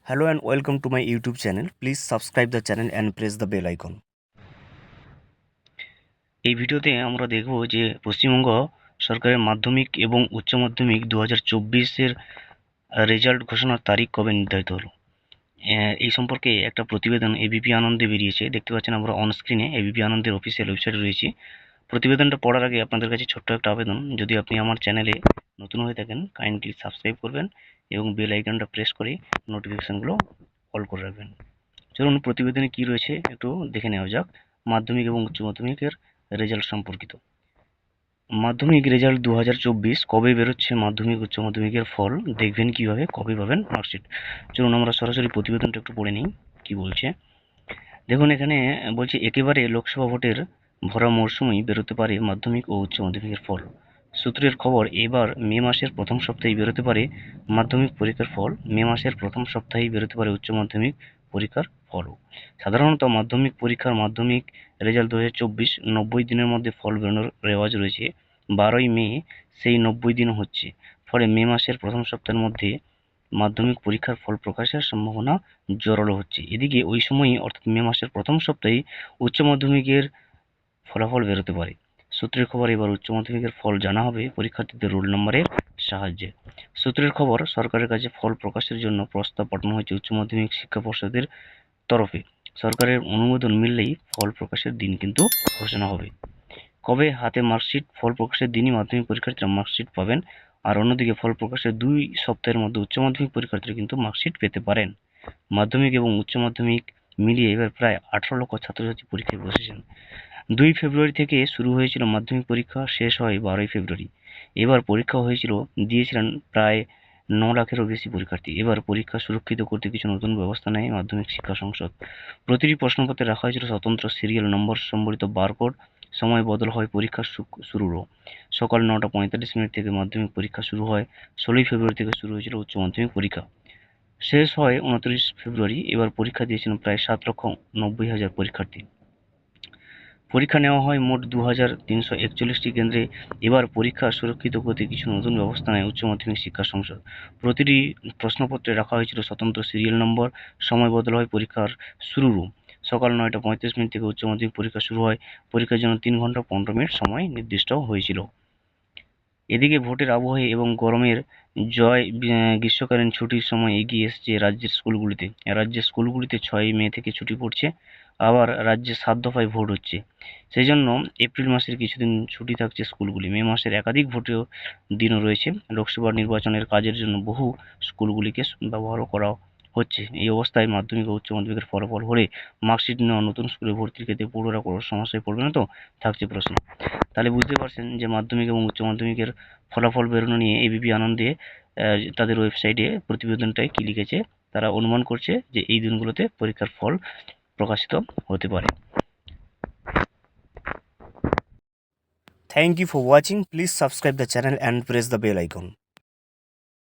Hello and welcome to my YouTube channel. Please subscribe the channel and press the bell icon. এই ভিডিওতে আমরা দেখব যে পশ্চিমবঙ্গ সরকারের মাধ্যমিক এবং উচ্চ মাধ্যমিক 2024-এর রেজাল্ট ঘোষণার তারিখ কবে নির্ধারিত হলো। এই সম্পর্কে একটা প্রতিবেদন এবিপি আনন্দে বেরিয়েছে। দেখতে পাচ্ছেন আমরা অন স্ক্রিনে এবিপি আনন্দের অফিসিয়াল ওয়েবসাইটে রয়েছি। প্রতিবেদনটা পড়ার আগে আপনাদের কাছে ছোট্ট একটা আবেদন, যদি আপনি আমার চ্যানেলে নতুন হয়ে থাকেন কাইন্ডলি সাবস্ক্রাইব করবেন এবং বেল আইকনটা প্রেস করে নোটিফিকেশানগুলো অল করে রাখবেন। চলুন প্রতিবেদনে কি রয়েছে একটু দেখে নেওয়া যাক। মাধ্যমিক এবং উচ্চ মাধ্যমিকের রেজাল্ট সম্পর্কিত। মাধ্যমিক রেজাল্ট 2024 কবে বেরোচ্ছে, মাধ্যমিক উচ্চ মাধ্যমিকের ফল দেখবেন কিভাবে, কবে পাবেন মার্কশিট। চলুন আমরা সরাসরি প্রতিবেদনটা একটু পড়ে নিই কি বলছে। দেখুন এখানে বলছে একেবারে লোকসভা ভোটের ভরা মরশুমেই বেরোতে পারে মাধ্যমিক ও উচ্চ মাধ্যমিকের ফল। সূত্রের খবর, এবার মে মাসের প্রথম সপ্তাহেই বেরোতে পারে মাধ্যমিক পরীক্ষার ফল। মে মাসের প্রথম সপ্তাহেই বেরোতে পারে উচ্চ মাধ্যমিক পরীক্ষার ফলও। সাধারণত মাধ্যমিক পরীক্ষার মাধ্যমিক রেজাল্ট 2024 90 দিনের মধ্যে ফল বেরোনোর রেওয়াজ রয়েছে। 12ই মে সেই 90 দিন হচ্ছে। ফলে মে মাসের প্রথম সপ্তাহের মধ্যে মাধ্যমিক পরীক্ষার ফল প্রকাশের সম্ভাবনা জোরালো হচ্ছে। এদিকে ওই সময়ই অর্থাৎ মে মাসের প্রথম সপ্তাহেই উচ্চ মাধ্যমিকের ফলাফল বেরোতে পারে। সূত্রের খবর, এবার উচ্চ মাধ্যমিকের ফল জানা হবে পরীক্ষার্থীদের রোল নম্বরের সাহায্যে। সূত্রের খবর, সরকারের কাছে ফল প্রকাশের জন্য প্রস্তাব পাঠানো হয়েছে উচ্চ মাধ্যমিক শিক্ষা পর্ষদের তরফে। সরকারের অনুমোদন মিললেই ফল প্রকাশের দিন কিন্তু ঘোষণা হবে। কবে হাতে মার্কশিট? ফল প্রকাশের দিনই মাধ্যমিক পরীক্ষার্থীরা মার্কশিট পাবেন। আর অন্যদিকে ফল প্রকাশের 2 সপ্তাহের মধ্যে উচ্চ মাধ্যমিক পরীক্ষার্থীরা কিন্তু মার্কশিট পেতে পারেন। মাধ্যমিক এবং উচ্চ মাধ্যমিক মিলিয়ে এবার প্রায় 18 লক্ষ ছাত্রছাত্রী পরীক্ষায় বসেছেন। 2 ফেব্রুয়ারি থেকে শুরু হয়েছিল মাধ্যমিক পরীক্ষা, শেষ হয় 12ই ফেব্রুয়ারি। এবার পরীক্ষা দিয়েছিলেন প্রায় 9 লাখেরও বেশি পরীক্ষার্থী। এবার পরীক্ষা সুরক্ষিত করতে কিছু নতুন ব্যবস্থা নেয় মাধ্যমিক শিক্ষা সংসদ। প্রতিটি প্রশ্নপত্রে রাখা হয়েছিল স্বতন্ত্র সিরিয়াল নম্বর সম্বলিত বারকোড। সময় বদল হয় পরীক্ষা শুরুরও। সকাল 9:45 থেকে মাধ্যমিক পরীক্ষা শুরু হয়। 16ই ফেব্রুয়ারি থেকে শুরু হয়েছিল উচ্চ মাধ্যমিক পরীক্ষা, শেষ হয় 29 ফেব্রুয়ারি। এবার পরীক্ষা দিয়েছিলেন প্রায় 7,90,000 পরীক্ষার্থী। পরীক্ষা নেওয়া হয় মোট 2,341টি কেন্দ্রে। এবার পরীক্ষা সুরক্ষিত করতে কিছু নতুন ব্যবস্থা নেয় উচ্চ মাধ্যমিক শিক্ষা সংসদ। প্রতিটি প্রশ্নপত্রে রাখা হয়েছিল স্বতন্ত্র সিরিয়াল নম্বর। সময় বদল হয় পরীক্ষার শুরুরও। সকাল 9:35 থেকে উচ্চ মাধ্যমিক পরীক্ষা শুরু হয়। পরীক্ষার জন্য 3 ঘন্টা 15 মিনিট সময় নির্দিষ্ট হয়েছিল। এদিকে ভোটের আবহে এবং গরমের গ্রীষ্মকালীন ছুটির সময় এগিয়ে এসেছে রাজ্যের স্কুলগুলিতে। রাজ্যের স্কুলগুলিতে 6ই মে থেকে ছুটি পড়ছে। আবার রাজ্যে 7 দফায় ভোট হচ্ছে। সেই জন্য এপ্রিল মাসের কিছুদিন ছুটি থাকছে স্কুলগুলি। মে মাসের একাধিক ভোটের দিনও রয়েছে। লোকসভা নির্বাচনের কাজের জন্য বহু স্কুলগুলিকে ব্যবহারও করা হচ্ছে। এই অবস্থায় মাধ্যমিক ও উচ্চ মাধ্যমিকের ফলাফল হলে মার্কশিট নেওয়া নতুন স্কুলে ভর্তির ক্ষেত্রে পড়ুয়ারা কোনো সমস্যায় পড়বে না তো, থাকছে প্রশ্ন। তাহলে বুঝতে পারছেন যে মাধ্যমিক এবং উচ্চ মাধ্যমিকের ফলাফল বেরোনো নিয়ে এবিপি আনন্দে তাদের ওয়েবসাইটে প্রতিবেদনটায় কি লিখেছে, তারা অনুমান করছে যে এই দিনগুলোতে পরীক্ষার ফল প্রকাশিত হতে পারে। Thank you for watching. Please subscribe the channel and press the bell icon.